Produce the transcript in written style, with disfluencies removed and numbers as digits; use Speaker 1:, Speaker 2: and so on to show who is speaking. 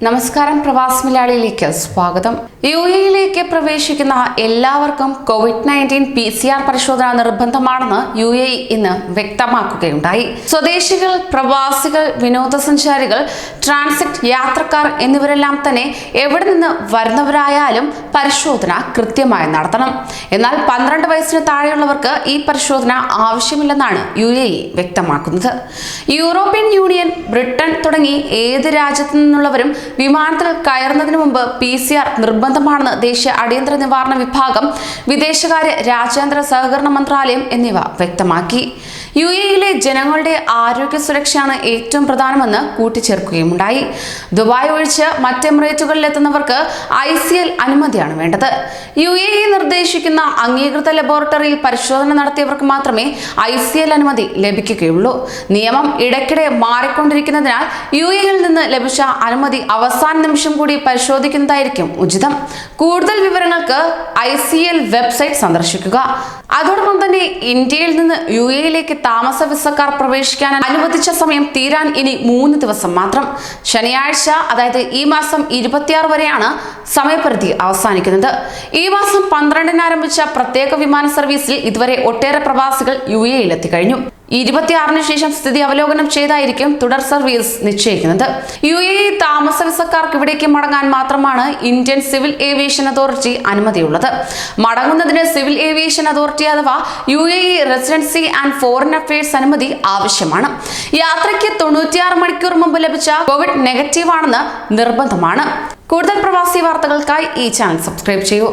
Speaker 1: നമസ്കാരം, പ്രവാസ് മലയാളിയിലേക്ക് സ്വാഗതം. യുഎഇയിലേക്ക് പ്രവേശിക്കുന്ന എല്ലാവർക്കും COVID-19 PCR പരിശോധന നിർബന്ധമാണെന്ന് UAE ഇന്ന് വ്യക്തമാക്കുകയുണ്ടായി. സ്വദേശികൾ, പ്രവാസികൾ, വിനോദസഞ്ചാരികൾ, ട്രാൻസിറ്റ് യാത്രക്കാർ എന്നിവരെല്ലാം തന്നെ എവിടെ നിന്ന് വരുന്നവരായാലും പരിശോധന കൃത്യമായി നടത്തണം. എന്നാൽ 12 വയസ്സിന് താഴെയുള്ളവർക്ക് ഈ പരിശോധന ആവശ്യമില്ലെന്നാണ് UAE വ്യക്തമാക്കുന്നത്. യൂറോപ്യൻ യൂണിയൻ, ബ്രിട്ടൻ തുടങ്ങി ഏത് രാജ്യത്തു നിന്നുള്ളവരും വിമാനത്തിൽ കയറുന്നതിന് മുമ്പ് PCR നിർബന്ധമാണെന്ന് ദേശീയ അടിയന്തര നിവാരണ വിഭാഗം, വിദേശകാര്യ രാജ്യാന്തര സഹകരണ മന്ത്രാലയം എന്നിവ വ്യക്തമാക്കി. UAEയിലെ ജനങ്ങളുടെ ആരോഗ്യ സുരക്ഷയാണ് ഏറ്റവും പ്രധാനമെന്ന് കൂട്ടിച്ചേർക്കുകയുമുണ്ടായി. ദുബായ് ഒഴിച്ച് മറ്റ് എമിറേറ്റുകളിലെത്തുന്നവർക്ക് ICL അനുമതിയാണ് വേണ്ടത്. UAE നിർദ്ദേശിക്കുന്ന അംഗീകൃത ലബോറട്ടറിയിൽ പരിശോധന നടത്തിയവർക്ക് മാത്രമേ ICL അനുമതി ലഭിക്കുകയുള്ളൂ. നിയമം ഇടയ്ക്കിടെ മാറിക്കൊണ്ടിരിക്കുന്നതിനാൽ UAEയിൽ നിന്ന് ലഭിച്ച അനുമതി അവസാന നിമിഷം കൂടി പരിശോധിക്കുന്നതായിരിക്കും ഉചിതം. കൂടുതൽ വിവരങ്ങൾക്ക് ICL വെബ്സൈറ്റ് സന്ദർശിക്കുക. അതോടൊപ്പം തന്നെ ഇന്ത്യയിൽ നിന്ന് UAEയിലേക്ക് താമസ വിസക്കാർ പ്രവേശിക്കാൻ അനുവദിച്ച സമയം തീരാൻ ഇനി 3 ദിവസം മാത്രം. ശനിയാഴ്ച, അതായത് ഈ മാസം 26 വരെയാണ് സമയപരിധി അവസാനിക്കുന്നത്. ഈ മാസം 12-ന് ആരംഭിച്ച പ്രത്യേക വിമാന സർവീസിൽ ഇതുവരെ ഒട്ടേറെ പ്രവാസികൾ UAEയിൽ എത്തിക്കഴിഞ്ഞു. 26-ന് ശേഷം സ്ഥിതി അവലോകനം ചെയ്തായിരിക്കും തുടർ സർവീസ് നിശ്ചയിക്കുന്നത്. UAE താമസ വിസക്കാർക്ക് ഇവിടേക്ക് മടങ്ങാൻ മാത്രമാണ് ഇന്ത്യൻ സിവിൽ ഏവിയേഷൻ അതോറിറ്റി അനുമതിയുള്ളത്. മടങ്ങുന്നതിന് സിവിൽ ഏവിയേഷൻ അതോറിറ്റി അഥവാ UAE residency and foreign affairs അനുമതി ആവശ്യമാണ്. യാത്രയ്ക്ക് 96 മണിക്കൂർ മുമ്പ് ലഭിച്ച കോവിഡ് നെഗറ്റീവ് ആണെന്ന് നിർബന്ധമാണ്. കൂടുതൽ പ്രവാസി വാർത്തകൾക്കായി ഈ ചാനൽ സബ്സ്ക്രൈബ് ചെയ്യൂ.